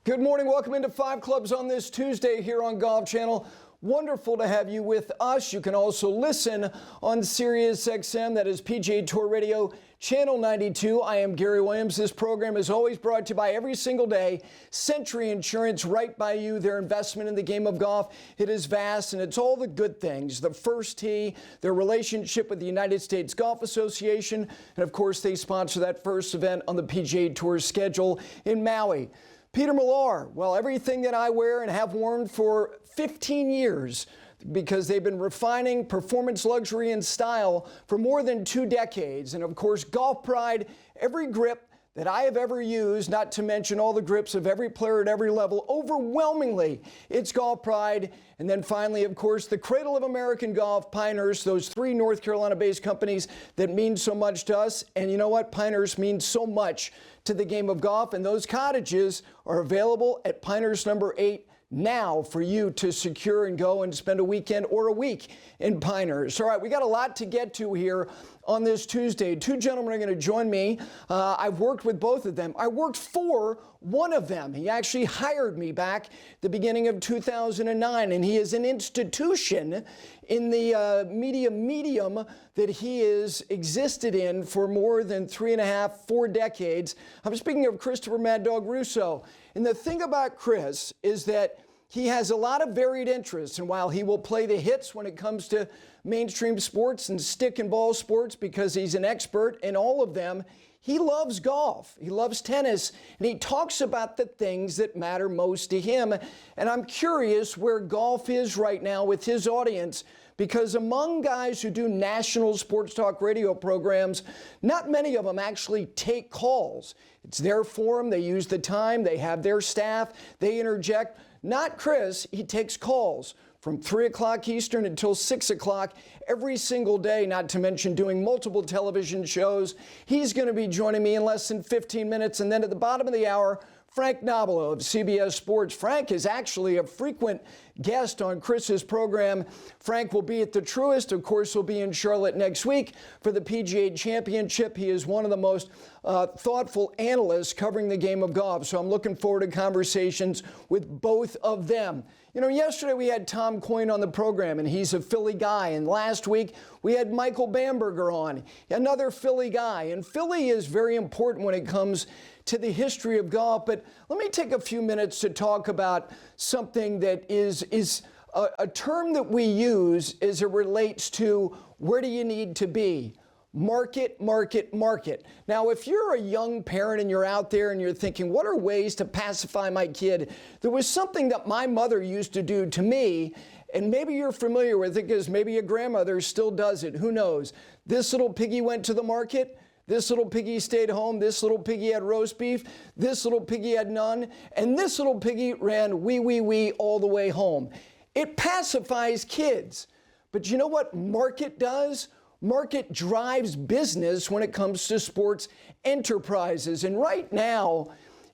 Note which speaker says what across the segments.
Speaker 1: Good morning. Welcome into Five Clubs on this Tuesday here on Golf Channel. Wonderful to have you with us. You can also listen on Sirius XM, that is PGA Tour Radio, Channel 92. I am Gary Williams. This program is always brought to you by every single day. Century Insurance, right by you. Their investment in the game of golf, it is vast, and it's all the good things. The first tee, their relationship with the United States Golf Association, and of course, they sponsor that first event on the PGA Tour schedule in Maui. Peter Millar, well, everything that I wear and have worn for 15 years because they've been refining performance, luxury, and style for more than 2 decades. And of course, Golf Pride, every grip that I have ever used, not to mention all the grips of every player at every level, overwhelmingly, it's Golf Pride. And then finally, of course, the cradle of American golf, Pinehurst, those 3 North Carolina-based companies that mean so much to us. And you know what? Pinehurst means so much to the game of golf. And those cottages are available at Pinehurst number 8 now for you to secure and go and spend a weekend or a week in Pinehurst. All right, we got a lot to get to here on this Tuesday. 2 gentlemen are going to join me. I've worked with both of them. I worked for one of them. He actually hired me back at the beginning of 2009, and he is an institution in the medium that he has existed in for more than 3.5, 4 decades. I'm speaking of Christopher Mad Dog Russo. And the thing about Chris is that he has a lot of varied interests, and while he will play the hits when it comes to mainstream sports and stick and ball sports because he's an expert in all of them, he loves golf, he loves tennis, and he talks about the things that matter most to him. And I'm curious where golf is right now with his audience, because among guys who do national sports talk radio programs, not many of them actually take calls. It's their forum, they use the time, they have their staff, they interject. Not Chris, he takes calls from 3 o'clock Eastern until 6 o'clock every single day, not to mention doing multiple television shows. He's going to be joining me in less than 15 minutes. And then at the bottom of the hour, Frank Nobilo of CBS Sports. Frank is actually a frequent guest on Chris's program. Frank will be at the Truist. Of course, he'll be in Charlotte next week for the PGA Championship. He is one of the most thoughtful analysts covering the game of golf. So I'm looking forward to conversations with both of them. You know, yesterday we had Tom Coyne on the program, and he's a Philly guy. And last week we had Michael Bamberger on, another Philly guy. And Philly is very important when it comes to the history of golf. But let me take a few minutes to talk about something that is a term that we use as it relates to where do you need to be. Market, market, market. Now, if you're a young parent and you're out there and you're thinking, what are ways to pacify my kid? There was something that my mother used to do to me, and maybe you're familiar with it because maybe your grandmother still does it. Who knows? This little piggy went to the market. This little piggy stayed home. This little piggy had roast beef. This little piggy had none. And this little piggy ran wee all the way home. It pacifies kids. But you know what market does? Market drives business when it comes to sports enterprises. And right now,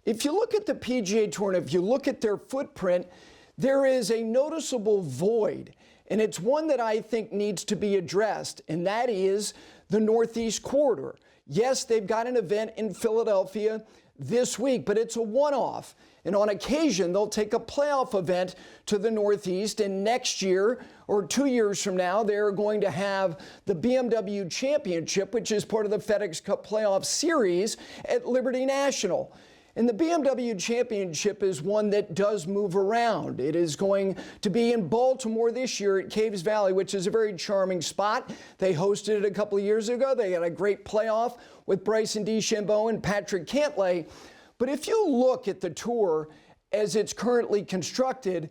Speaker 1: if you look at the PGA Tour and if you look at their footprint, there is a noticeable void. And it's one that I think needs to be addressed, and that is the Northeast Corridor. Yes, they've got an event in Philadelphia this week, but it's a one-off. And on occasion, they'll take a playoff event to the Northeast. And next year, or 2 years from now, they're going to have the BMW Championship, which is part of the FedEx Cup Playoff Series at Liberty National. And the BMW Championship is one that does move around. It is going to be in Baltimore this year at Caves Valley, which is a very charming spot. They hosted it a couple of years ago. They had a great playoff with Bryson DeChambeau and Patrick Cantlay. But if you look at the tour as it's currently constructed,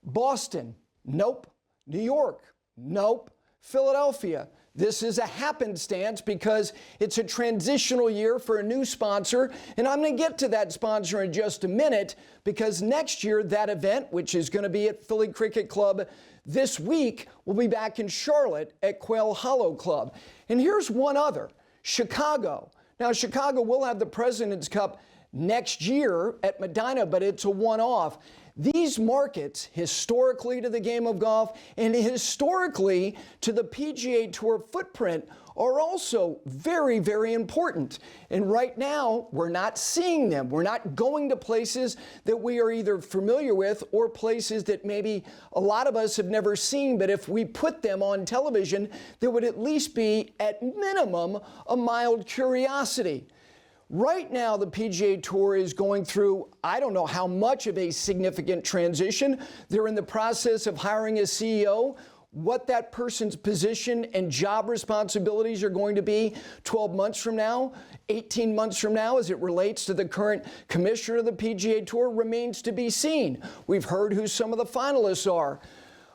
Speaker 1: Boston, nope. New York, nope. Philadelphia, this is a happenstance because it's a transitional year for a new sponsor. And I'm going to get to that sponsor in just a minute because next year that event, which is going to be at Philly Cricket Club this week, will be back in Charlotte at Quail Hollow Club. And here's one other, Chicago. Now, Chicago will have the President's Cup next year at Medina, but it's a one-off. These markets, historically to the game of golf and historically to the PGA Tour footprint, are also very, very important. And right now, we're not seeing them. We're not going to places that we are either familiar with or places that maybe a lot of us have never seen. But if we put them on television, there would at least be, at minimum, a mild curiosity. Right now, the PGA Tour is going through, I don't know how much of a significant transition. They're in the process of hiring a CEO. What that person's position and job responsibilities are going to be 12 months from now, 18 months from now, as it relates to the current commissioner of the PGA Tour, remains to be seen. We've heard who some of the finalists are.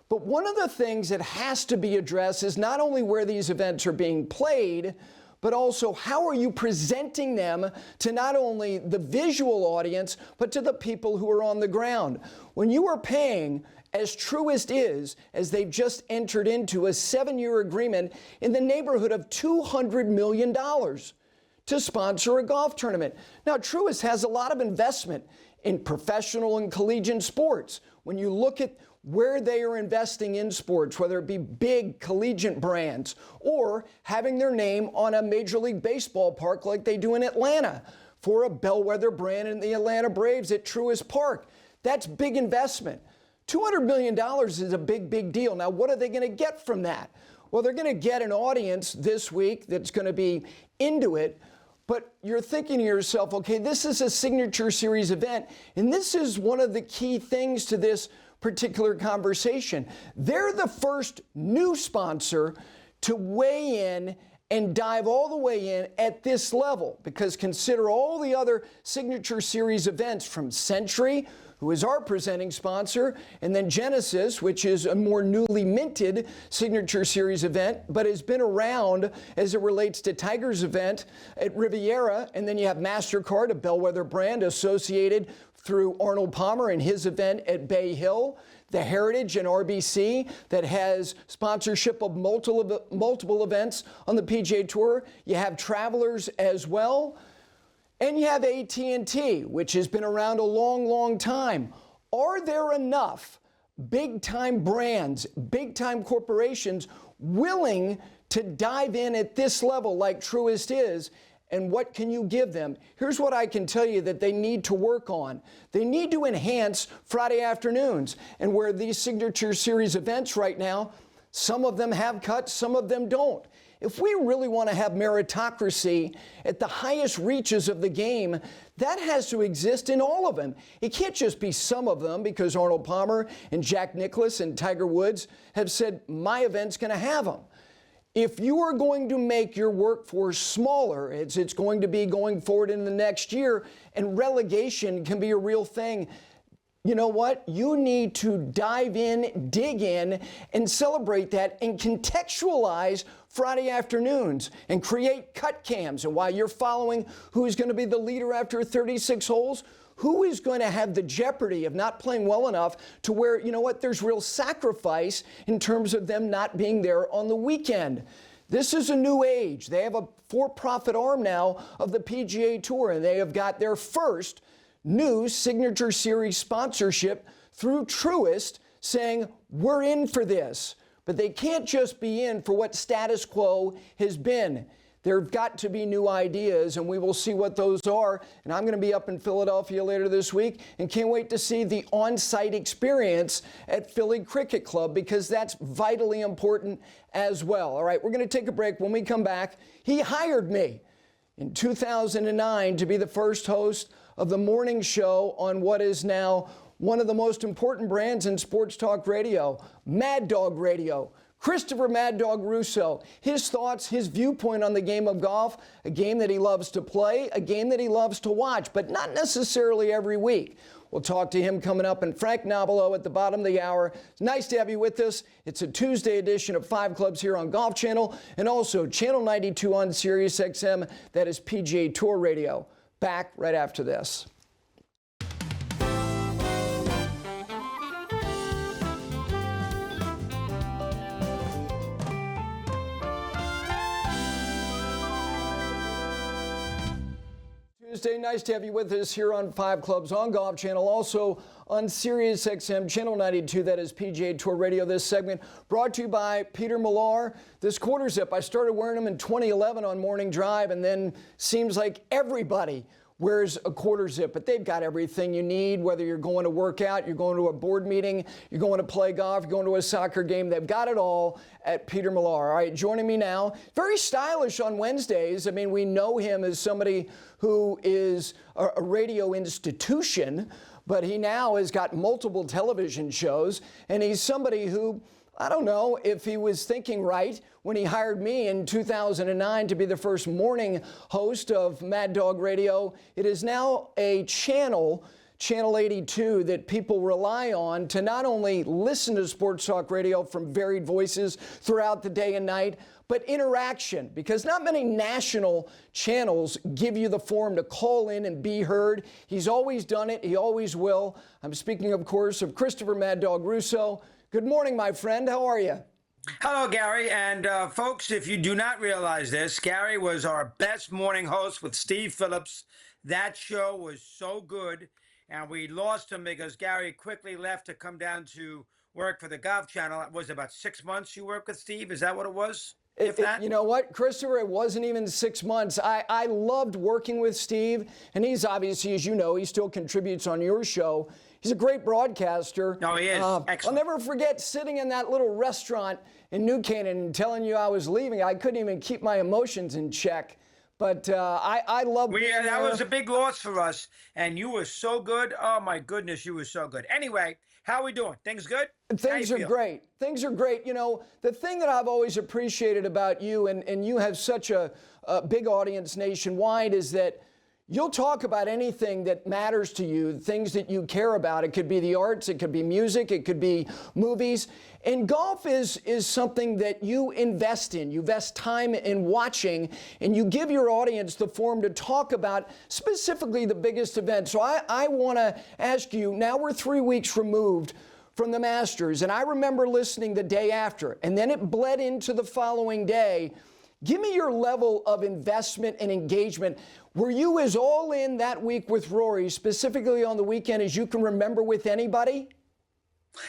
Speaker 1: But one of the things that has to be addressed is not only where these events are being played, but also how are you presenting them to not only the visual audience, but to the people who are on the ground. When you are paying, as Truist is, as they've just entered into a 7-year agreement in the neighborhood of $200 million to sponsor a golf tournament. Now, Truist has a lot of investment in professional and collegiate sports. When you look at where they are investing in sports, whether it be big collegiate brands or having their name on a Major League Baseball park like they do in Atlanta for a bellwether brand in the Atlanta Braves at Truist Park. That's big investment. $200 million is a big, big deal. Now, what are they going to get from that? Well, they're going to get an audience this week that's going to be into it. But you're thinking to yourself, okay, this is a signature series event, and this is one of the key things to this particular conversation. They're the first new sponsor to weigh in and dive all the way in at this level, because consider all the other signature series events from Century, who is our presenting sponsor, and then Genesis, which is a more newly minted signature series event, but has been around as it relates to Tiger's event at Riviera. And then you have MasterCard, a bellwether brand associated through Arnold Palmer and his event at Bay Hill. The Heritage and RBC that has sponsorship of multiple events on the PGA Tour. You have Travelers as well. And you have AT&T, which has been around a long, long time. Are there enough big-time brands, big-time corporations willing to dive in at this level like Truist is? And what can you give them? Here's what I can tell you that they need to work on. They need to enhance Friday afternoons. And where these signature series events right now, some of them have cuts, some of them don't. If we really want to have meritocracy at the highest reaches of the game, that has to exist in all of them. It can't just be some of them, because Arnold Palmer and Jack Nicklaus and Tiger Woods have said, my event's going to have them. If you are going to make your workforce smaller, it's going to be going forward in the next year, and relegation can be a real thing. You know what? You need to dive in, dig in, and celebrate that and contextualize Friday afternoons and create cut cams. And while you're following who is going to be the leader after 36 holes, who is going to have the jeopardy of not playing well enough to where, you know what, there's real sacrifice in terms of them not being there on the weekend. This is a new age. They have a for-profit arm now of the PGA Tour, and they have got their first new signature series sponsorship through Truist, saying we're in for this. But they can't just be in for what status quo has been. There have got to be new ideas, and we will see what those are. And I'm going to be up in Philadelphia later this week and can't wait to see the on-site experience at Philly Cricket Club, because that's vitally important as well. All right, we're going to take a break. When we come back, he hired me in 2009 to be the first host of the morning show on what is now one of the most important brands in sports talk radio, Mad Dog Radio. Christopher Mad Dog Russo, his thoughts, his viewpoint on the game of golf, a game that he loves to play, a game that he loves to watch, but not necessarily every week. We'll talk to him coming up, and Frank Nobilo at the bottom of the hour. It's nice to have you with us. It's a Tuesday edition of 5 Clubs here on Golf Channel, and also Channel 92 on Sirius XM. That is PGA Tour Radio. Back right after this. Tuesday. Nice to have you with us here on 5 Clubs on Golf Channel, also on Sirius XM Channel 92. That is PGA Tour Radio. This segment brought to you by Peter Millar. This quarter zip, I started wearing them in 2011 on Morning Drive, and then seems like everybody wears a quarter zip, but they've got everything you need, whether you're going to work out, you're going to a board meeting, you're going to play golf, you're going to a soccer game. They've got it all at Peter Millar. All right, joining me now, very stylish on Wednesdays. I mean, we know him as somebody who is a radio institution, but he now has got multiple television shows, and he's somebody who, I don't know if he was thinking right when he hired me in 2009 to be the first morning host of Mad Dog Radio. It is now a Channel 82, that people rely on to not only listen to sports talk radio from varied voices throughout the day and night, but interaction, because not many national channels give you the forum to call in and be heard. He's always done it. He always will. I'm speaking, of course, of Christopher Mad Dog Russo. Good morning, my friend. How are you?
Speaker 2: Hello, Gary. And folks, if you do not realize this, Gary was our best morning host with Steve Phillips. That show was so good. And we lost him because Gary quickly left to come down to work for the Golf Channel. It was about 6 months you worked with Steve. Is that what it was?
Speaker 1: You know what, Christopher, it wasn't even 6 months. I loved working with Steve, and he's obviously, as you know, he still contributes on your show. He's a great broadcaster.
Speaker 2: No, he is. Excellent.
Speaker 1: I'll never forget sitting in that little restaurant in New Canaan and telling you I was leaving. I couldn't even keep my emotions in check. But I love
Speaker 2: that was a big loss for us, and you were so good. Oh, my goodness, you were so good. Anyway, how are we doing? Things good?
Speaker 1: Things are great. Things are great. You know, the thing that I've always appreciated about you, and you have such a big audience nationwide, is that you'll talk about anything that matters to you, things that you care about. It could be the arts, it could be music, it could be movies. And golf is something that you invest in. You invest time in watching, and you give your audience the forum to talk about specifically the biggest event. So I want to ask you, now we're 3 weeks removed from the Masters, and I remember listening the day after, and then it bled into the following day. Give me your level of investment and engagement. Were you as all in that week with Rory, specifically on the weekend, as you can remember with anybody?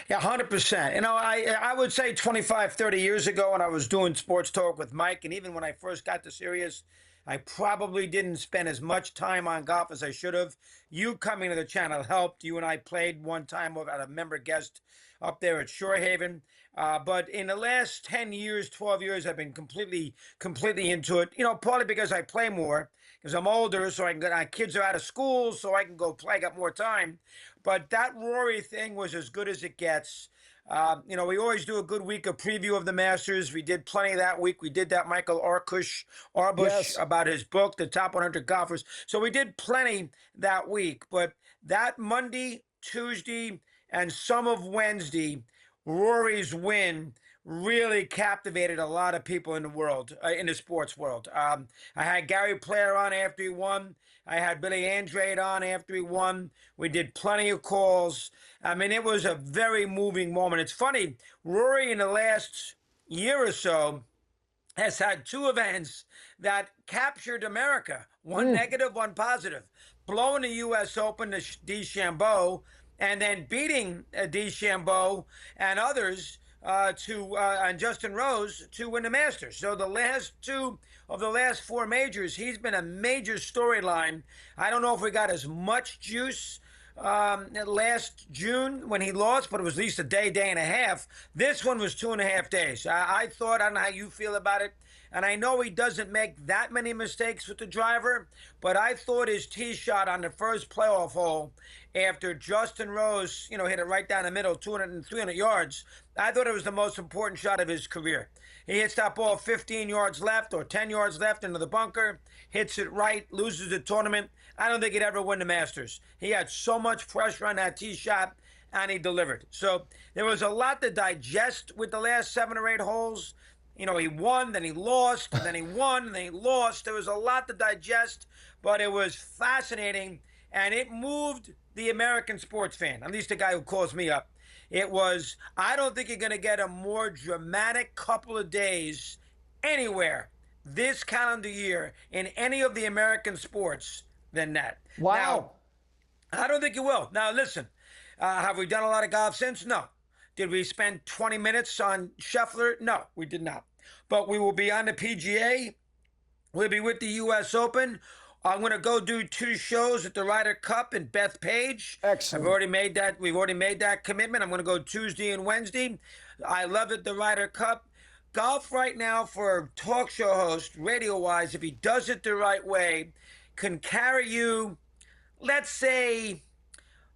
Speaker 2: Yeah, 100%. You know, I would say 25, 30 years ago when I was doing sports talk with Mike, and even when I first got to Sirius, I probably didn't spend as much time on golf as I should have. You coming to the channel helped. You and I played one time at a member guest up there at Shorehaven. But in the last 10 years, 12 years, I've been completely into it. You know, partly because I play more, because I'm older, so my kids are out of school, so I can go play. I got more time. But that Rory thing was as good as it gets. You know, we always do a good week of preview of the Masters. We did plenty that week. We did that Michael Arbush
Speaker 1: Yes.
Speaker 2: about his book, The Top 100 Golfers. So we did plenty that week. But that Monday, Tuesday, and some of Wednesday, Rory's win really captivated a lot of people in the world, in the sports world. I had Gary Player on after he won. I had Billy Andrade on after he won. We did plenty of calls. I mean, it was a very moving moment. It's funny, Rory in the last year or so has had two events that captured America, one negative, one positive. Blowing the U.S. Open to DeChambeau, and then beating DeChambeau and others and Justin Rose to win the Masters. So the last two of the last four majors, he's been a major storyline. I don't know if we got as much juice last June when he lost, but it was at least a day and a half. This one was 2.5 days. I thought, I don't know how you feel about it, and I know he doesn't make that many mistakes with the driver, but I thought his tee shot on the first playoff hole after Justin Rose, you know, hit it right down the middle, 200 and 300 yards, I thought it was the most important shot of his career. He hits that ball 15 yards left or 10 yards left into the bunker, hits it right, loses the tournament. I don't think he'd ever win the Masters. He had so much pressure on that tee shot, and he delivered. So there was a lot to digest with the last 7 or 8 holes. You know, he won, then he lost, and then he won, and then he lost. There was a lot to digest, but it was fascinating, and it moved the American sports fan, at least the guy who calls me up. It was, I don't think you're going to get a more dramatic couple of days anywhere this calendar year in any of the American sports than that.
Speaker 1: Wow.
Speaker 2: Now, I don't think you will. Now, listen, have we done a lot of golf since? No. Did we spend 20 minutes on Scheffler? No, we did not. But we will be on the PGA. We'll be with the U.S. Open. I'm going to go do 2 shows at the Ryder Cup in Bethpage.
Speaker 1: Excellent.
Speaker 2: We've already made that commitment. I'm going to go Tuesday and Wednesday. I love it, the Ryder Cup. Golf right now for a talk show host, radio-wise, if he does it the right way, can carry you, let's say,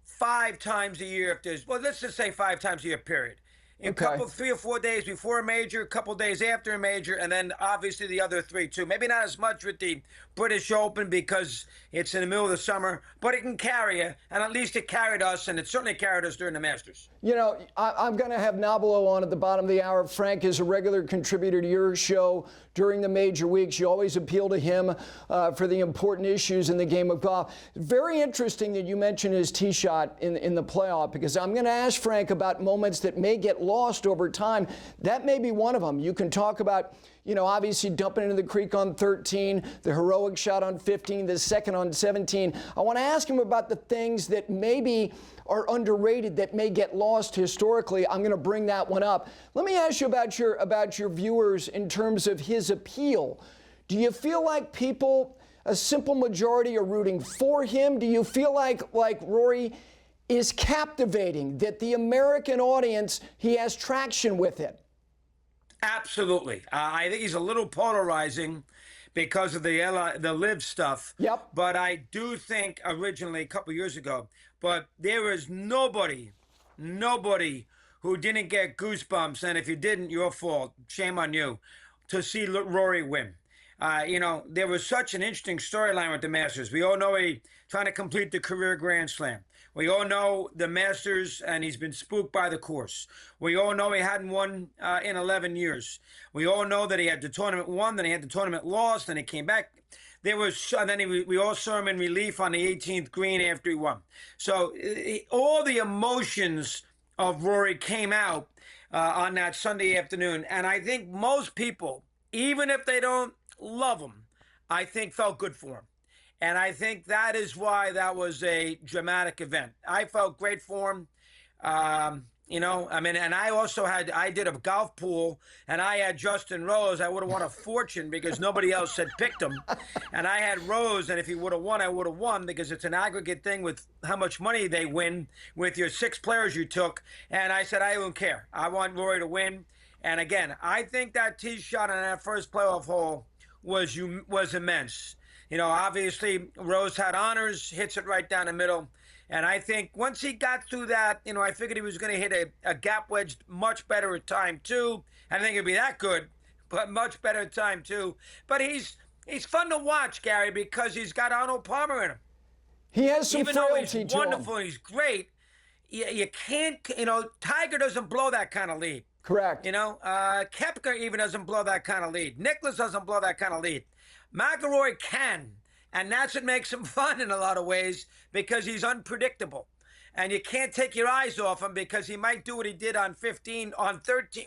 Speaker 2: 5 times a year. Let's just say 5 times a year, period. In a couple, 3 or 4 days before a major, a couple days after a major, and then obviously the other 3 too. Maybe not as much with the British Open because it's in the middle of the summer, but it can carry you, and at least it carried us, and it certainly carried us during the Masters.
Speaker 1: You know, I'm going to have Nobilo on at the bottom of the hour. Frank is a regular contributor to your show during the major weeks. You always appeal to him for the important issues in the game of golf. Very interesting that you mentioned his tee shot in the playoff, because I'm going to ask Frank about moments that may get lost over time. That may be one of them. You can talk about, you know, obviously dumping into the creek on 13, the heroic shot on 15, the second on 17. I want to ask him about the things that maybe are underrated that may get lost historically. I'm going to bring that one up. Let me ask you about your viewers in terms of his appeal. Do you feel like people, a simple majority, are rooting for him? Do you feel like Rory is captivating, that the American audience, he has traction with it?
Speaker 2: Absolutely. I think he's a little polarizing because of the live stuff.
Speaker 1: Yep.
Speaker 2: But I do think originally, a couple years ago, but there was nobody who didn't get goosebumps, and if you didn't, your fault. Shame on you, to see Rory win. You know, there was such an interesting storyline with the Masters. We all know he trying to complete the career Grand Slam. We all know the Masters, and he's been spooked by the course. We all know he hadn't won in 11 years. We all know that he had the tournament won, then he had the tournament lost, then he came back. And then we all saw him in relief on the 18th green after he won. So all the emotions of Rory came out on that Sunday afternoon, and I think most people, even if they don't love him, I think felt good for him. And I think that is why that was a dramatic event. I felt great for him. You know, I mean, and I did a golf pool, and I had Justin Rose. I would have won a fortune because nobody else had picked him. And I had Rose, and if he would have won, I would have won, because it's an aggregate thing with how much money they win with your 6 players you took. And I said, I don't care. I want Rory to win. And again, I think that tee shot on that first playoff hole was immense. You know, obviously, Rose had honors, hits it right down the middle. And I think once he got through that, you know, I figured he was going to hit a gap wedge much better at time, too. I didn't think it'd be that good, but much better at time, too. But he's fun to watch, Gary, because he's got Arnold Palmer in him.
Speaker 1: He has some
Speaker 2: frailty to him. Even though he's wonderful and he's great, you can't, you know, Tiger doesn't blow that kind of lead.
Speaker 1: Correct.
Speaker 2: You know, Koepka even doesn't blow that kind of lead. Nicklaus doesn't blow that kind of lead. McIlroy can, and that's what makes him fun in a lot of ways, because he's unpredictable. And you can't take your eyes off him, because he might do what he did on 13, on 13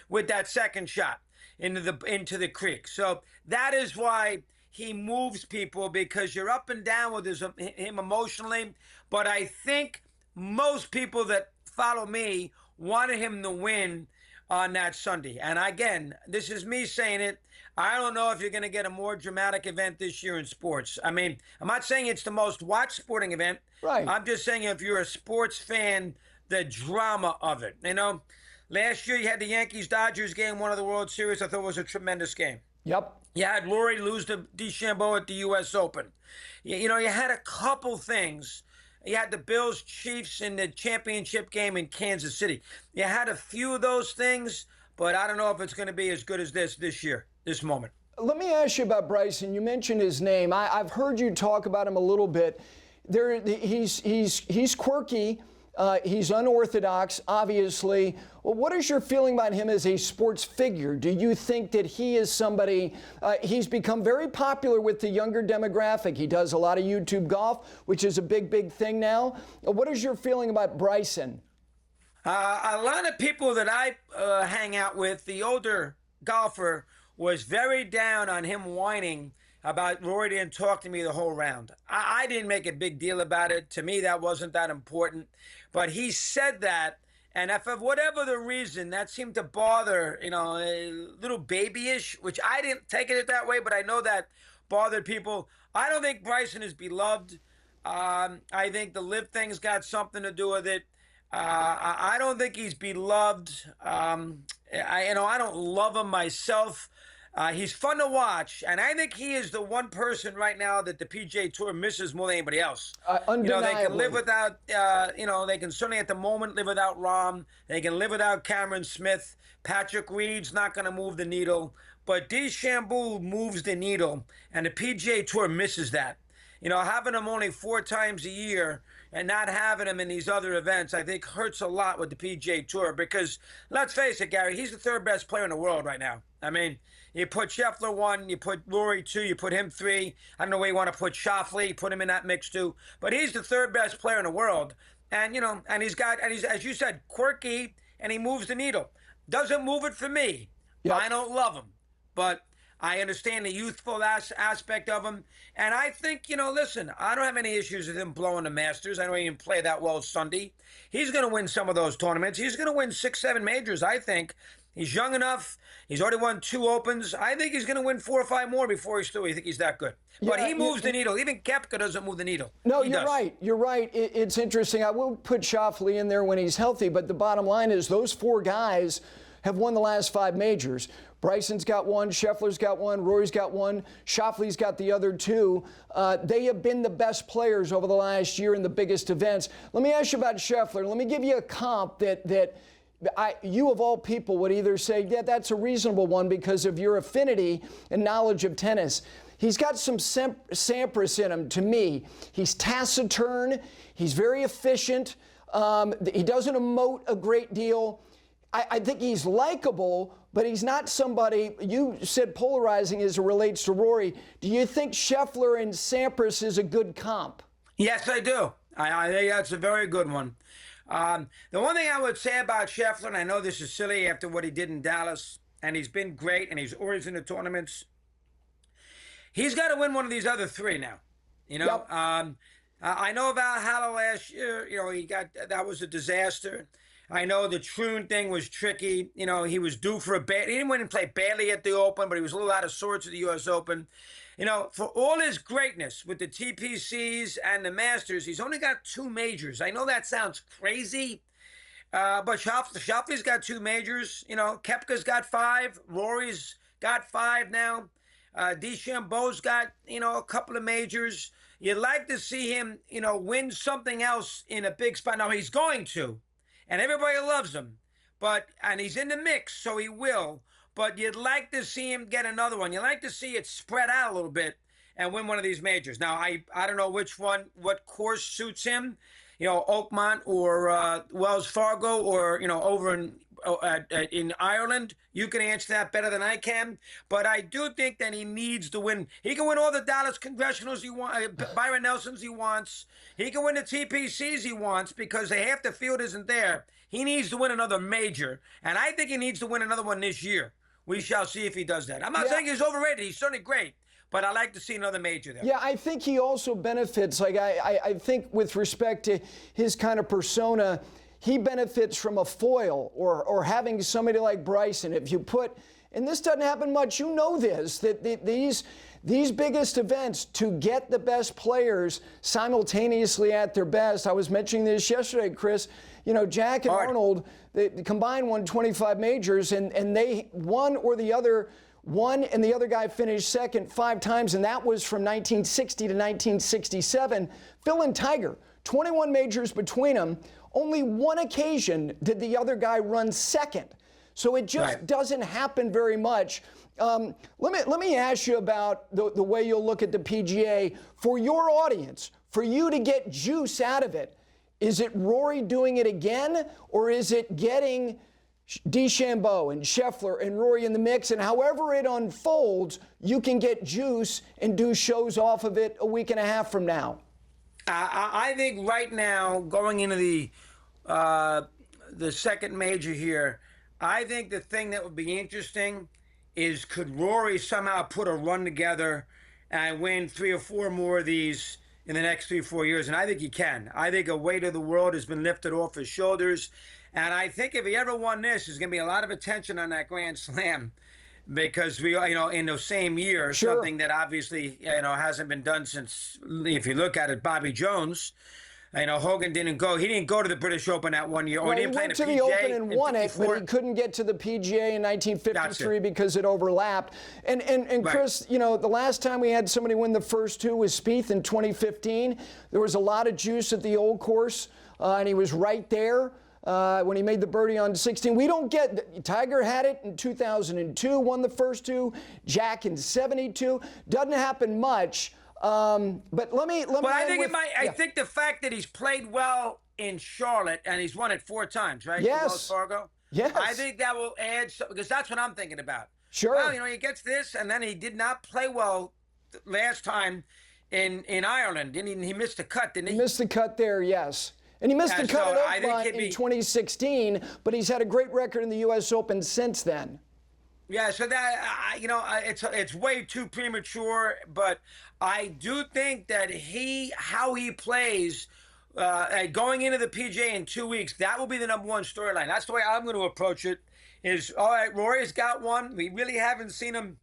Speaker 2: with that second shot into the creek. So that is why he moves people, because you're up and down with him emotionally. But I think most people that follow me wanted him to win on that Sunday. And again, this is me saying it. I don't know if you're going to get a more dramatic event this year in sports. I mean, I'm not saying it's the most watched sporting event.
Speaker 1: Right.
Speaker 2: I'm just saying, if you're a sports fan, the drama of it. You know, last year you had the Yankees-Dodgers game, one of the World Series. I thought it was a tremendous game.
Speaker 1: Yep.
Speaker 2: You had Rory lose to DeChambeau at the U.S. Open. You know, you had a couple things. You had the Bills-Chiefs in the championship game in Kansas City. You had a few of those things, but I don't know if it's going to be as good as this year, this moment.
Speaker 1: Let me ask you about Bryson. You mentioned his name. I've heard you talk about him a little bit. He's quirky. He's unorthodox, obviously. Well, what is your feeling about him as a sports figure? Do you think that he is somebody, he's become very popular with the younger demographic. He does a lot of YouTube golf, which is a big thing now. What is your feeling about Bryson?
Speaker 2: A lot of people that I hang out with, the older golfer, was very down on him whining about Rory didn't talk to me the whole round. I didn't make a big deal about it. To me, that wasn't that important. But he said that, and if for whatever the reason that seemed to bother, a little babyish, which I didn't take it that way, but I know that bothered people. I don't think Bryson is beloved. I think the live thing's got something to do with it. I don't think he's beloved. I don't love him myself. He's fun to watch, and I think he is the one person right now that the PGA Tour misses more than anybody else.
Speaker 1: Undeniably.
Speaker 2: They can live without, they can certainly at the moment live without Rahm. They can live without Cameron Smith. Patrick Reed's not going to move the needle, but DeChambeau moves the needle, and the PGA Tour misses that. Having him only 4 times a year and not having him in these other events, I think hurts a lot with the PGA Tour because, let's face it, Gary, he's the 3rd best player in the world right now. I mean, you put Scheffler 1, you put Rory 2, you put him 3. I don't know where you want to put Schauffele, put him in that mix too. But he's the 3rd best player in the world. And, he's, as you said, quirky, and he moves the needle. Doesn't move it for me. Yep. I don't love him. But I understand the youthful aspect of him. And I think, listen, I don't have any issues with him blowing the Masters. I know he didn't play that well Sunday. He's going to win some of those tournaments. He's going to win 6, 7 majors, I think. He's young enough. He's already won 2 Opens. I think he's going to win 4 or 5 more before he's through. I think he's that good. But he moves the needle. Even Koepka doesn't move the needle.
Speaker 1: No, you're right. You're right. It's interesting. I will put Schauffele in there when he's healthy, but the bottom line is those 4 guys have won the last 5 majors. Bryson's got 1, Scheffler's got 1, Rory's got 1, Schauffele's got the other 2. They have been the best players over the last year in the biggest events. Let me ask you about Scheffler. Let me give you a comp that you of all people would either say, yeah, that's a reasonable one because of your affinity and knowledge of tennis. He's got some Sampras in him to me. He's taciturn. He's very efficient. He doesn't emote a great deal. I think he's likable, but he's not somebody, you said polarizing as it relates to Rory. Do you think Scheffler and Sampras is a good comp?
Speaker 2: Yes, I do. I think that's a very good one. The one thing I would say about Scheffler, and I know this is silly after what he did in Dallas, and he's been great, and he's always in the tournaments, he's got to win one of these other 3 now.
Speaker 1: Yep.
Speaker 2: I know about Valhalla last year. That was a disaster. I know the Troon thing was tricky. He was due for a bad. He didn't win and play badly at the Open, but he was a little out of sorts at the U.S. Open. For all his greatness with the TPCs and the Masters, he's only got 2 majors. I know that sounds crazy, but Schauffele's got 2 majors. Koepka's got 5. Rory's got 5 now. DeChambeau's got, a couple of majors. You'd like to see him, win something else in a big spot. Now, he's going to. And everybody loves him, and he's in the mix, so he will. But you'd like to see him get another one. You'd like to see it spread out a little bit and win one of these majors. Now, I don't know what course suits him, Oakmont or Wells Fargo or, over in Ireland. You can answer that better than I can. But I do think that he needs to win. He can win all the Dallas Congressionals he wants, Byron Nelsons he wants. He can win the TPCs he wants because the half the field isn't there. He needs to win another major. And I think he needs to win another one this year. We shall see if he does that. I'm not saying he's overrated. He's certainly great. But I like to see another major there.
Speaker 1: Yeah, I think he also benefits. I think with respect to his kind of persona, he benefits from a foil or having somebody like Bryson. If you put, and this doesn't happen much, that these biggest events, to get the best players simultaneously at their best. I was mentioning this yesterday, Chris. Jack and Arnold, they combined won 25 majors, and they one and the other guy finished second 5 times, and that was from 1960 to 1967. Phil and Tiger, 21 majors between them. Only 1 occasion did the other guy run second. So it just doesn't happen very much. Let me ask you about the way you'll look at the PGA. For your audience, for you to get juice out of it, is it Rory doing it again, or is it getting DeChambeau and Scheffler and Rory in the mix, and however it unfolds, you can get juice and do shows off of it a week and a half from now?
Speaker 2: I think right now, going into the second major here, I think the thing that would be interesting is, could Rory somehow put a run together and win 3 or 4 more of these in the next 3 or 4 years. And I think he can. I think a weight of the world has been lifted off his shoulders. And I think if he ever won this, there's going to be a lot of attention on that Grand Slam because we, in the same year,
Speaker 1: Sure.
Speaker 2: something that obviously, hasn't been done since, if you look at it, Bobby Jones. Hogan didn't go. He didn't go to the British Open that one year.
Speaker 1: Well,
Speaker 2: he didn't play
Speaker 1: went
Speaker 2: the
Speaker 1: to
Speaker 2: PGA
Speaker 1: the Open and won it,
Speaker 2: 54.
Speaker 1: but he couldn't get to the PGA in 1953
Speaker 2: Gotcha.
Speaker 1: because it overlapped. And Chris, the last time we had somebody win the first two was Spieth in 2015. There was a lot of juice at the old course, and he was right there. When he made the birdie on 16. We don't get, Tiger had it in 2002, won the first two, Jack in 72. Doesn't happen much. But let me.
Speaker 2: Well, I think I think the fact that he's played well in Charlotte and he's won it 4 times, right?
Speaker 1: Yes.
Speaker 2: Wells Fargo.
Speaker 1: Yes.
Speaker 2: I think that will add because that's what I'm thinking about.
Speaker 1: Sure.
Speaker 2: Well, he gets this, and then he did not play well last time in Ireland. He missed the cut, didn't he?
Speaker 1: He missed the cut there, yes. And he missed the cut at Oakmont in 2016, but he's had a great record in the U.S. Open since then.
Speaker 2: Yeah, so that it's way too premature, but I do think that how he plays going into the PGA in 2 weeks, that will be the #1 storyline. That's the way I'm going to approach it. Is all right. Rory's got one. We really haven't seen him.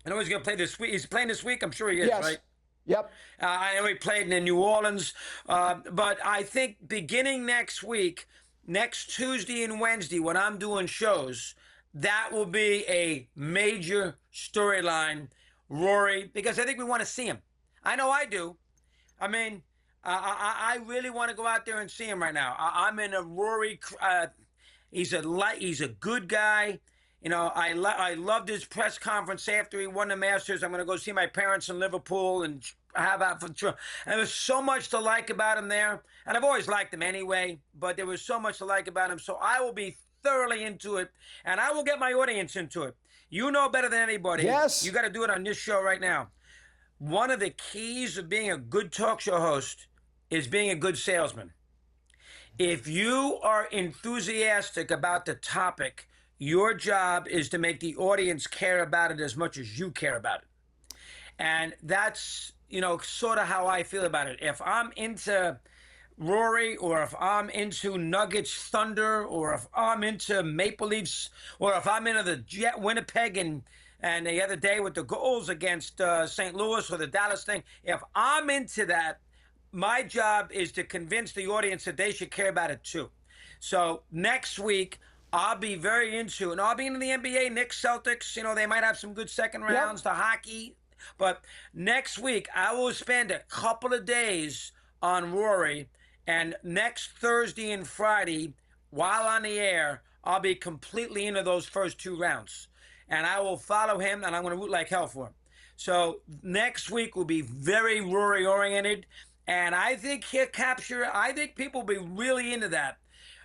Speaker 2: I know he's going to play this week. He's playing this week. I'm sure he is,
Speaker 1: Yes.
Speaker 2: right?
Speaker 1: Yep.
Speaker 2: I know he played in New Orleans, but I think beginning next week, next Tuesday and Wednesday, when I'm doing shows, that will be a major storyline, Rory, because I think we want to see him. I know I do. I mean, I really want to go out there and see him right now. I'm in a Rory. He's a good guy. I loved his press conference after he won the Masters. I'm going to go see my parents in Liverpool and have out for sure. And there's so much to like about him there. And I've always liked him anyway, but there was so much to like about him. So I will be thoroughly into it, and I will get my audience into it. You know better than anybody.
Speaker 1: Yes.
Speaker 2: You got to do it on this show right now. One of the keys of being a good talk show host is being a good salesman. If you are enthusiastic about the topic, your job is to make the audience care about it as much as you care about it. And that's, sort of how I feel about it. If I'm into Rory, or if I'm into Nuggets Thunder, or if I'm into Maple Leafs, or if I'm into the Jet Winnipeg and the other day with the goals against St. Louis or the Dallas thing, if I'm into that, my job is to convince the audience that they should care about it too. So next week, I'll be very into, and I'll be into the NBA, Knicks, Celtics. They might have some good second rounds, the hockey. But next week, I will spend a couple of days on Rory. And next Thursday and Friday, while on the air, I'll be completely into those first 2 rounds. And I will follow him, and I'm going to root like hell for him. So next week will be very Rory-oriented. And I think I think people will be really into that.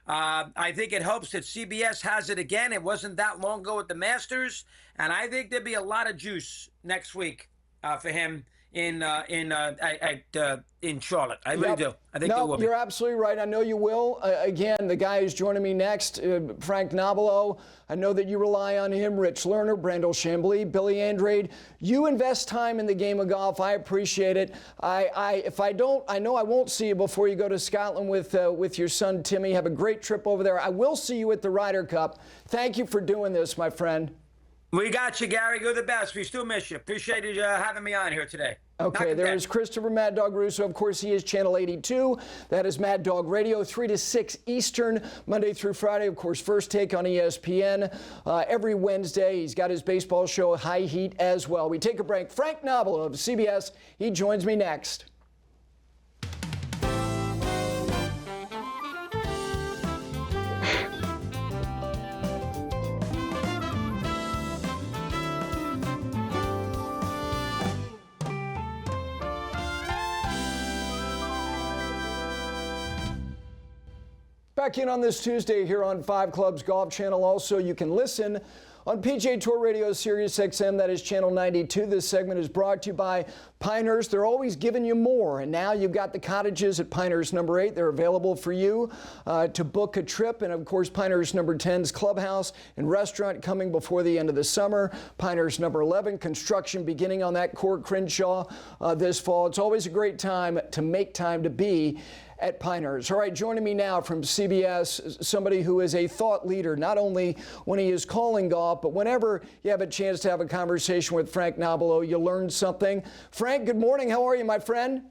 Speaker 2: I think it helps that CBS has it again. It wasn't that long ago with the Masters. And I think there'll be a lot of juice next week for him in Charlotte. I really do. I think it will be.
Speaker 1: You're absolutely right. I know you will. Again, the guy who's joining me next, Frank Nobilo. I know that you rely on him. Rich Lerner, Brandel Chambly, Billy Andrade. You invest time in the game of golf. I appreciate it. If I don't, I know I won't see you before you go to Scotland with your son Timmy. Have a great trip over there. I will see you at the Ryder Cup. Thank you for doing this, my friend.
Speaker 2: We got you, Gary. You're the best. We still miss you. Appreciate you having me on here today.
Speaker 1: Okay, there is Christopher Mad Dog Russo. Of course, he is Channel 82. That is Mad Dog Radio, 3 to 6 Eastern, Monday through Friday. Of course, First Take on ESPN. Every Wednesday, he's got his baseball show, High Heat, as well. We take a break. Frank Nobilo of CBS, he joins me next. Back back in on this Tuesday here on 5 Clubs Golf Channel. Also, you can listen on PGA Tour Radio Sirius XM, that is channel 92. This segment is brought to you by Pinehurst. They're always giving you more, and now you've got the cottages at Pinehurst number 8. They're available for you to book a trip, and of course Pinehurst number 10's clubhouse and restaurant coming before the end of the summer. Pinehurst number 11, construction beginning on that Court Crenshaw this fall. It's always a great time to make time to be at Pinehurst. All right, joining me now from CBS, somebody who is a thought leader, not only when he is calling golf, but whenever you have a chance to have a conversation with Frank Nobilo, you learn something. Frank, good morning. How are you, my friend?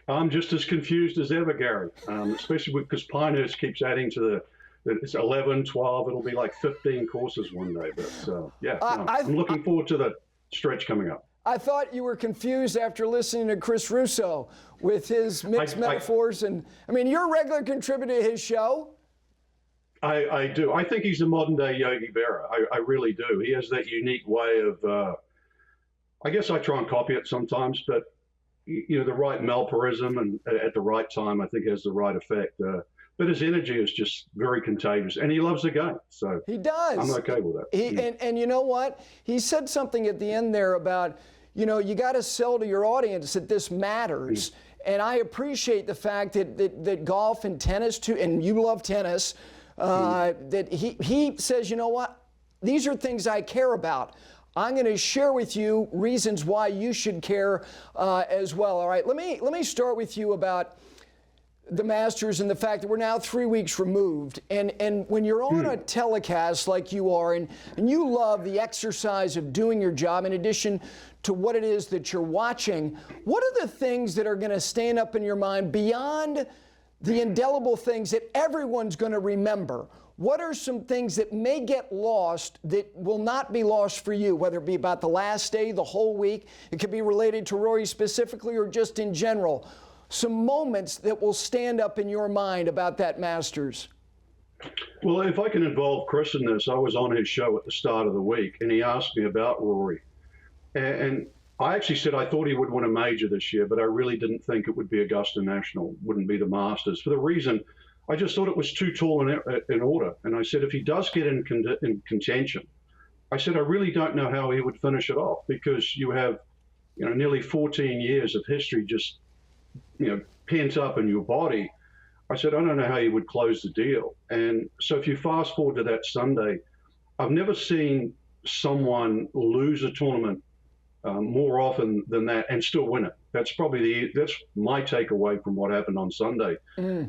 Speaker 3: I'm just as confused as ever, Gary, especially because Pinehurst keeps adding to it's 11, 12, it'll be like 15 courses one day. But yeah, I'm looking forward to the stretch coming up.
Speaker 1: I thought you were confused after listening to Chris Russo with his mixed metaphors. And I mean, you're a regular contributor to his show.
Speaker 3: I do. I think he's a modern day Yogi Berra. I really do. He has that unique way of, I guess I try and copy it sometimes, but you know, the right malparism and at the right time, I think has the right effect. But his energy is just very contagious, and he loves the game. So
Speaker 1: he does.
Speaker 3: I'm okay with that.
Speaker 1: And you know what? He said something at the end there about, you know, you got to sell to your audience that this matters. And I appreciate the fact that golf and tennis too, and you love tennis, that he says, you know what? These are things I care about. I'm going to share with you reasons why you should care as well. All right, let me start with you about the Masters and the fact that we're now 3 weeks removed. And when you're on a telecast like you are, and you love the exercise of doing your job in addition to what it is that you're watching, what are the things that are going to stand up in your mind beyond the indelible things that everyone's going to remember? What are some things that may get lost that will not be lost for you, whether it be about the last day, the whole week? It could be related to Rory specifically or just in general. Some moments that will stand up in your mind about that Masters.
Speaker 3: Well, if I can involve Chris in this, I was on his show at the start of the week, and he asked me about Rory. And I actually said I thought he would win a major this year, but I really didn't think it would be Augusta National, wouldn't be the Masters. For the reason, I just thought it was too tall in order. And I said, if he does get in contention, I said, I really don't know how he would finish it off, because you have, you know, nearly 14 years of history just, you know, pent up in your body. I said, I don't know how you would close the deal. And so if you fast forward to that Sunday, I've never seen someone lose a tournament more often than that and still win it. That's my takeaway from what happened on Sunday.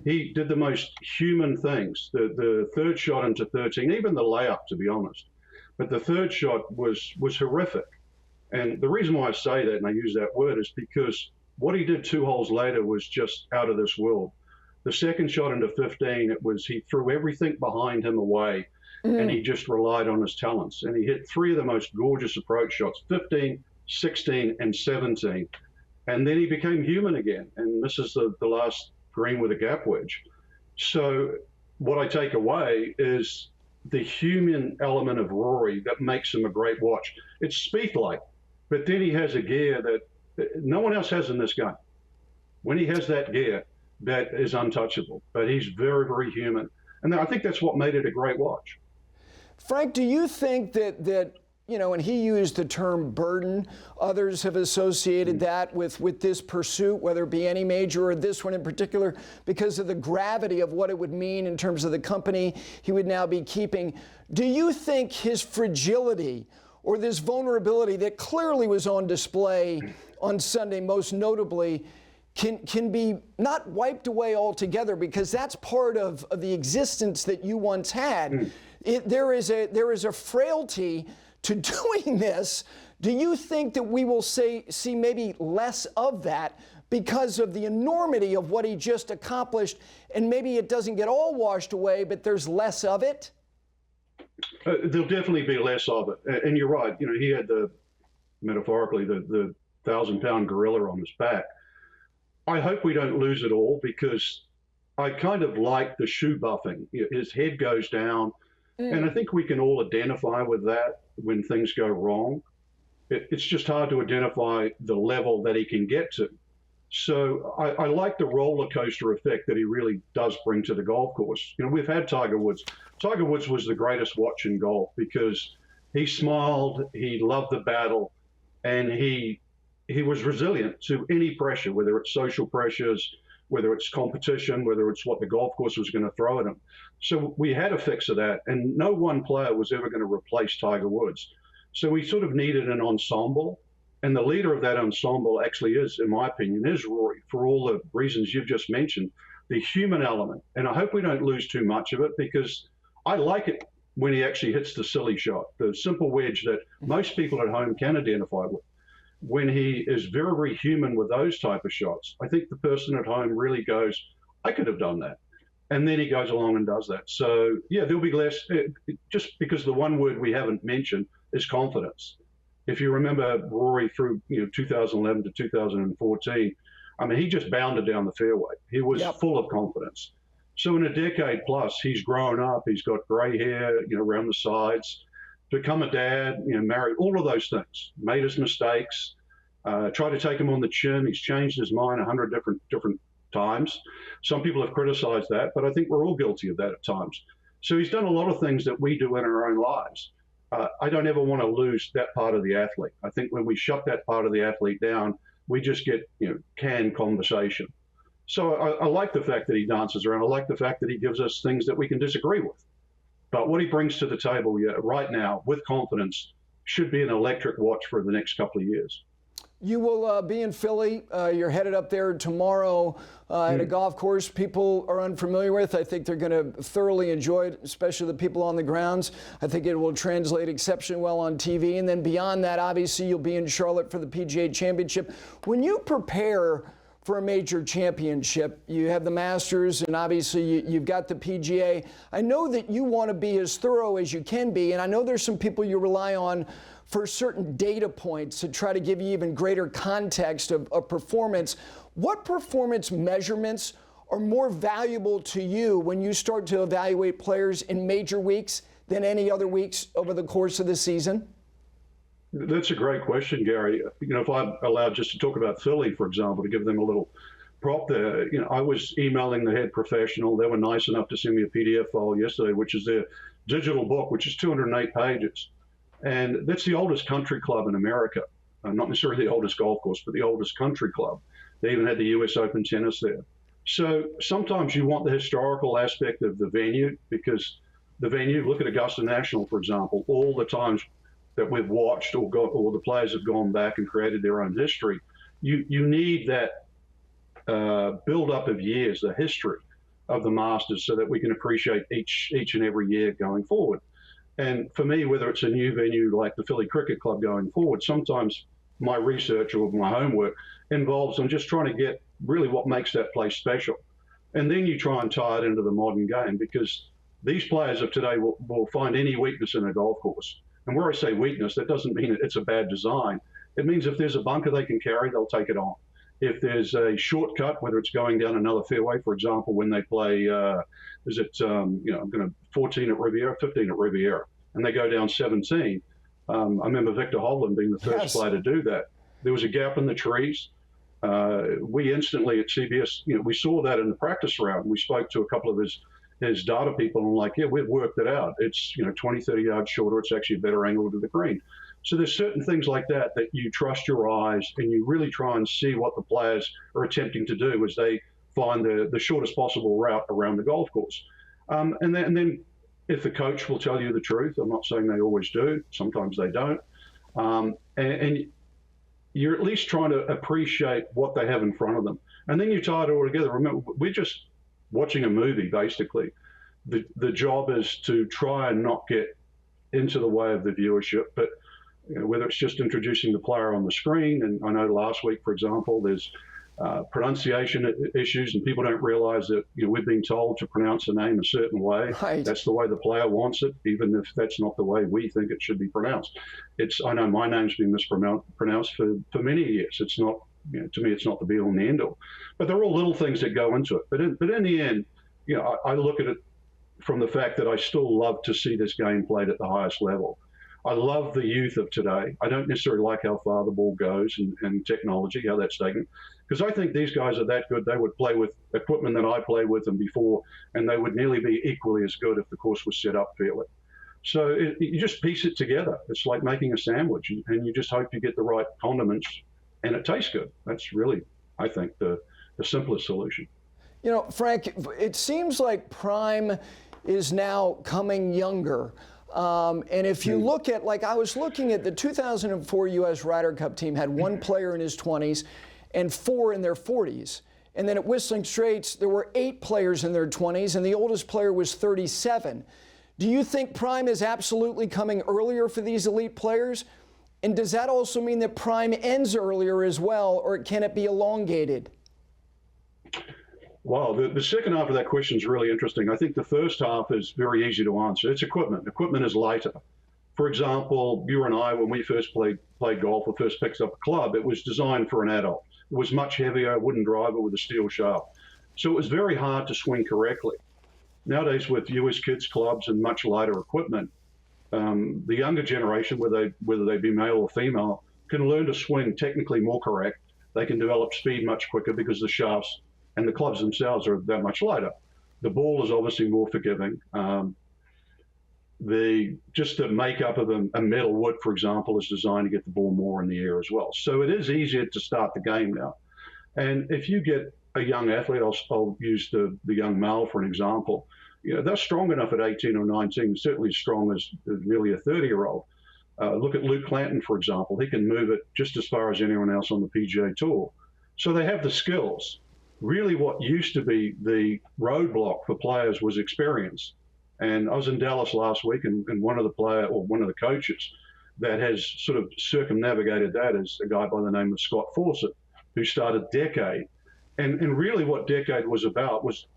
Speaker 3: He did the most human things. The third shot into 13, even the layup, to be honest. But the third shot was horrific. And the reason why I say that, and I use that word, is because what he did 2 holes later was just out of this world. The second shot into 15, he threw everything behind him away, and he just relied on his talents. And he hit 3 of the most gorgeous approach shots, 15, 16, and 17. And then he became human again. And this is the last green with a gap wedge. So what I take away is the human element of Rory that makes him a great watch. It's Spieth-like, but then he has a gear that no one else has in this game. When he has that gear, that is untouchable. But he's very, very human. And I think that's what made it a great watch.
Speaker 1: Frank, do you think that you know, and he used the term burden, others have associated that with this pursuit, whether it be any major or this one in particular, because of the gravity of what it would mean in terms of the company he would now be keeping. Do you think his fragility or this vulnerability that clearly was on display on Sunday, most notably, can be not wiped away altogether, because that's part of the existence that you once had? There is a frailty to doing this. Do you think that we will see maybe less of that because of the enormity of what he just accomplished, and maybe it doesn't get all washed away, but there's less of it?
Speaker 3: There'll definitely be less of it. And you're right. You know, he had metaphorically, the 1,000-pound gorilla on his back. I hope we don't lose it all, because I kind of like the shoe buffing. His head goes down, and I think we can all identify with that when things go wrong. It's just hard to identify the level that he can get to. So I like the roller coaster effect that he really does bring to the golf course. You know, we've had Tiger Woods. Tiger Woods was the greatest watch in golf because he smiled, he loved the battle, and he was resilient to any pressure, whether it's social pressures, whether it's competition, whether it's what the golf course was going to throw at him. So we had a fix of that, and no one player was ever going to replace Tiger Woods. So we sort of needed an ensemble. And the leader of that ensemble actually is, in my opinion, is Rory, for all the reasons you've just mentioned, the human element. And I hope we don't lose too much of it, because I like it when he actually hits the silly shot, the simple wedge that most people at home can identify with. When he is very, very human with those type of shots, I think the person at home really goes, I could have done that. And then he goes along and does that. So, yeah, there'll be less, just because the one word we haven't mentioned is confidence. If you remember Rory through 2011 to 2014, I mean, he just bounded down the fairway. He was full of confidence. So in a decade plus, he's grown up. He's got grey hair, around the sides, become a dad, married, all of those things. Made his mistakes, tried to take him on the chin. He's changed his mind 100 different times. Some people have criticized that, but I think we're all guilty of that at times. So he's done a lot of things that we do in our own lives. I don't ever want to lose that part of the athlete. I think when we shut that part of the athlete down, we just get, canned conversation. So I like the fact that he dances around. I like the fact that he gives us things that we can disagree with. But what he brings to the table right now, with confidence, should be an electric watch for the next couple of years.
Speaker 1: You will be in Philly. You're headed up there tomorrow at a golf course people are unfamiliar with. I think they're going to thoroughly enjoy it, especially the people on the grounds. I think it will translate exceptionally well on TV. And then beyond that, obviously, you'll be in Charlotte for the PGA Championship. When you prepare for a major championship, you have the Masters, and obviously you've got the PGA. I know that you want to be as thorough as you can be, and I know there's some people you rely on for certain data points to try to give you even greater context of performance. What performance measurements are more valuable to you when you start to evaluate players in major weeks than any other weeks over the course of the season?
Speaker 3: That's a great question, Gary. If I'm allowed just to talk about Philly, for example, to give them a little prop there, I was emailing the head professional. They were nice enough to send me a PDF file yesterday, which is their digital book, which is 208 pages. And that's the oldest country club in America. Not necessarily the oldest golf course, but the oldest country club. They even had the US Open tennis there. So sometimes you want the historical aspect of the venue, because the venue, look at Augusta National, for example, all the times that we've watched or the players have gone back and created their own history. You need that build-up of years, the history of the Masters, so that we can appreciate each and every year going forward. And for me, whether it's a new venue like the Philly Cricket Club going forward, sometimes my research or my homework involves I'm just trying to get really what makes that place special. And then you try and tie it into the modern game, because these players of today will find any weakness in a golf course. And where I say weakness, that doesn't mean it's a bad design. It means if there's a bunker they can carry, they'll take it on. If there's a shortcut, whether it's going down another fairway, for example, when they play, 14 at Riviera, 15 at Riviera, and they go down 17. I remember Victor Hovland being the first player to do that. There was a gap in the trees. We instantly at CBS, we saw that in the practice round. We spoke to a couple of his data people, and like, yeah, we've worked it out. It's 20, 30 yards shorter. It's actually a better angle to the green. So there's certain things like that you trust your eyes, and you really try and see what the players are attempting to do as they find the shortest possible route around the golf course. And then if the coach will tell you the truth, I'm not saying they always do, sometimes they don't, and you're at least trying to appreciate what they have in front of them. And then you tie it all together. Remember, we're just watching a movie, basically. The job is to try and not get into the way of the viewership, but whether it's just introducing the player on the screen, and I know last week, for example, there's pronunciation issues, and people don't realize that we've been told to pronounce a name a certain way.
Speaker 1: Right.
Speaker 3: That's the way the player wants it, even if that's not the way we think it should be pronounced. I know my name's been mispronounced for many years. It's not, to me, it's not the be-all and the end-all. But there are all little things that go into it. But in the end, I look at it from the fact that I still love to see this game played at the highest level. I love the youth of today. I don't necessarily like how far the ball goes and technology, how that's taken, because I think these guys are that good. They would play with equipment that I played with them before, and they would nearly be equally as good if the course was set up fairly. So you just piece it together. It's like making a sandwich, and you just hope you get the right condiments and it tastes good. That's really, I think, the simplest solution.
Speaker 1: You know, Frank, it seems like Prime is now coming younger. And if you look at, like, I was looking at the 2004 U.S. Ryder Cup team had one player in his 20s and 4 in their 40s. And then at Whistling Straits, there were 8 players in their 20s, and the oldest player was 37. Do you think Prime is absolutely coming earlier for these elite players? And does that also mean that Prime ends earlier as well, or can it be elongated?
Speaker 3: Wow, the second half of that question is really interesting. I think the first half is very easy to answer. It's equipment. Equipment is lighter. For example, you and I, when we first played golf or first picked up a club, it was designed for an adult. It was much heavier, wooden driver with a steel shaft. So it was very hard to swing correctly. Nowadays, with US kids clubs and much lighter equipment, the younger generation, whether they be male or female, can learn to swing technically more correct. They can develop speed much quicker because the shafts and the clubs themselves are that much lighter. The ball is obviously more forgiving. Just the makeup of a metal wood, for example, is designed to get the ball more in the air as well. So it is easier to start the game now. And if you get a young athlete, I'll use the young male for an example, they're strong enough at 18 or 19, certainly as strong as nearly a 30-year-old. Look at Luke Clanton, for example. He can move it just as far as anyone else on the PGA Tour. So they have the skills. Really what used to be the roadblock for players was experience. And I was in Dallas last week, and one of the coaches that has sort of circumnavigated that is a guy by the name of Scott Fawcett, who started Decade. And really what Decade was about was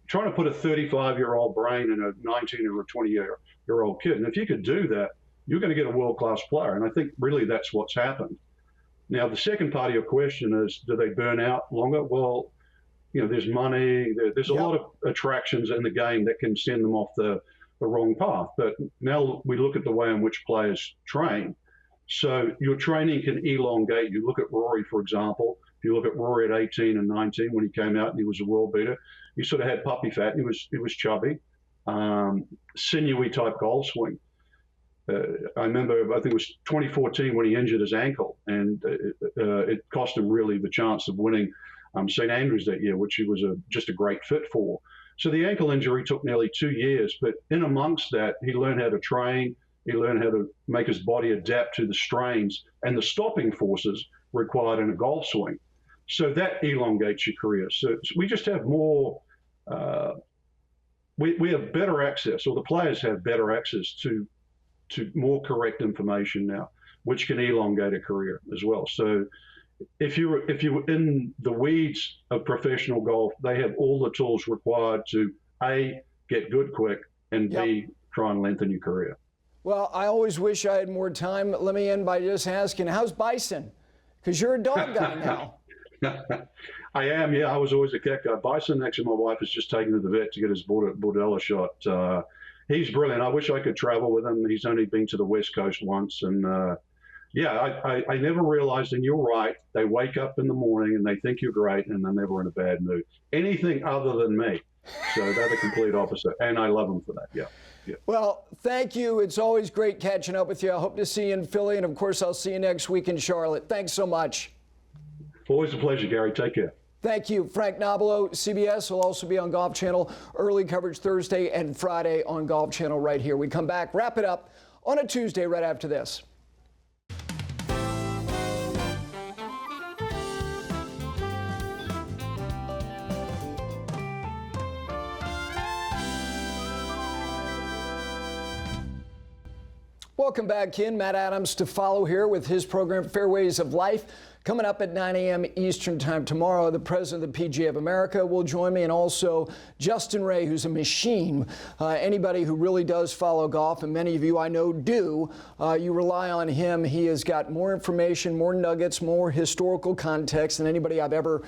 Speaker 3: trying to put a 35-year-old brain in a 19 or a 20-year-old kid. And if you could do that, you're going to get a world-class player. And I think really that's what's happened. Now, the second part of your question is, do they burn out longer? Well, there's money, there's a lot of attractions in the game that can send them off the wrong path. But now we look at the way in which players train. So your training can elongate. You look at Rory, for example. If you look at Rory at 18 and 19 when he came out and he was a world beater, he sort of had puppy fat. He was chubby, sinewy type golf swing. I remember, I think it was 2014 when he injured his ankle, and it cost him really the chance of winning St. Andrews that year, which he was just a great fit for. So the ankle injury took nearly 2 years, but in amongst that, he learned how to train. He learned how to make his body adapt to the strains and the stopping forces required in a golf swing. So that elongates your career. So we just have more, we have better access, or the players have better access to more correct information now, which can elongate a career as well. So if you were in the weeds of professional golf, they have all the tools required to A, get good quick, and B, try and lengthen your career.
Speaker 1: Well, I always wish I had more time. Let me end by just asking, how's Bison? Because you're a dog guy now.
Speaker 3: I am, yeah. I was always a cat guy. Bison, actually, my wife has just taken to the vet to get his Bordella shot. He's brilliant. I wish I could travel with him. He's only been to the West Coast once. And I never realized, and you're right, they wake up in the morning and they think you're great and they're never in a bad mood. Anything other than me. So they're the complete opposite. And I love them for that, yeah.
Speaker 1: Well, thank you. It's always great catching up with you. I hope to see you in Philly. And, of course, I'll see you next week in Charlotte. Thanks so much.
Speaker 3: Always a pleasure, Gary. Take care.
Speaker 1: Thank you. Frank Nobilo, CBS, will also be on Golf Channel. Early coverage Thursday and Friday on Golf Channel right here. We come back, wrap it up on a Tuesday right after this. Welcome back in. Matt Adams to follow here with his program Fairways of Life. Coming up at 9 a.m. Eastern Time tomorrow, the president of the PGA of America will join me, and also Justin Ray, who's a machine. Anybody who really does follow golf, and many of you I know do, you rely on him. He has got more information, more nuggets, more historical context than anybody I've ever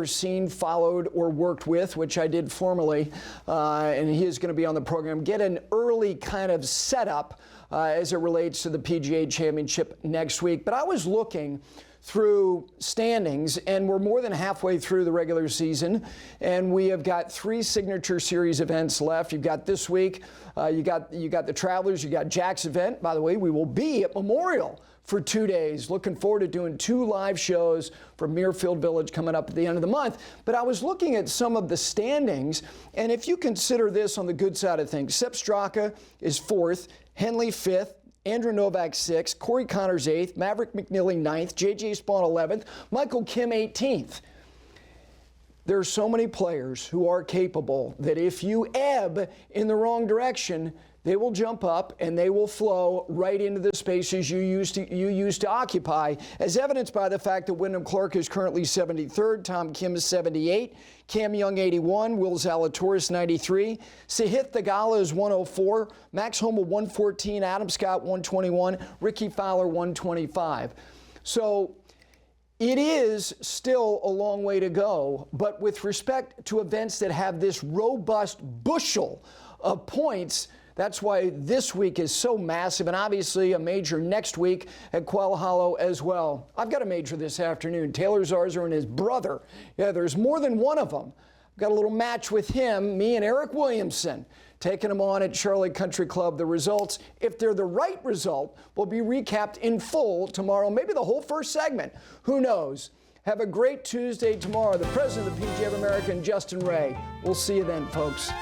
Speaker 1: seen, followed, or worked with, which I did formerly. And he is going to be on the program. Get an early kind of setup as it relates to the PGA Championship next week. But I was looking through standings, and we're more than halfway through the regular season, and we have got 3 signature series events left. You've got this week, you got the Travelers, you got Jack's event. By the way, we will be at Memorial for 2 days. Looking forward to doing 2 live shows from Muirfield Village coming up at the end of the month. But I was looking at some of the standings, and if you consider this on the good side of things, Sepp Straka is 4th, Henley 5th, Andrew Novak 6th, Corey Connors 8th, Maverick McNeely 9th, J.J. Spawn 11th, Michael Kim 18th. There are so many players who are capable that if you ebb in the wrong direction, they will jump up and they will flow right into the spaces you used to occupy, as evidenced by the fact that Wyndham Clark is currently 73rd, Tom Kim is 78, Cam Young 81, Will Zalatoris 93, Sahith Theegala is 104, Max Homa 114, Adam Scott 121, Ricky Fowler 125. So it is still a long way to go, but with respect to events that have this robust bushel of points, that's why this week is so massive, and obviously a major next week at Quail Hollow as well. I've got a major this afternoon. Taylor Zarzour and his brother. Yeah, there's more than one of them. I've got a little match with him, me and Eric Williamson, taking him on at Charlotte Country Club. The results, if they're the right result, will be recapped in full tomorrow, maybe the whole first segment. Who knows? Have a great Tuesday tomorrow. The president of the PGA of America, Justin Ray. We'll see you then, folks.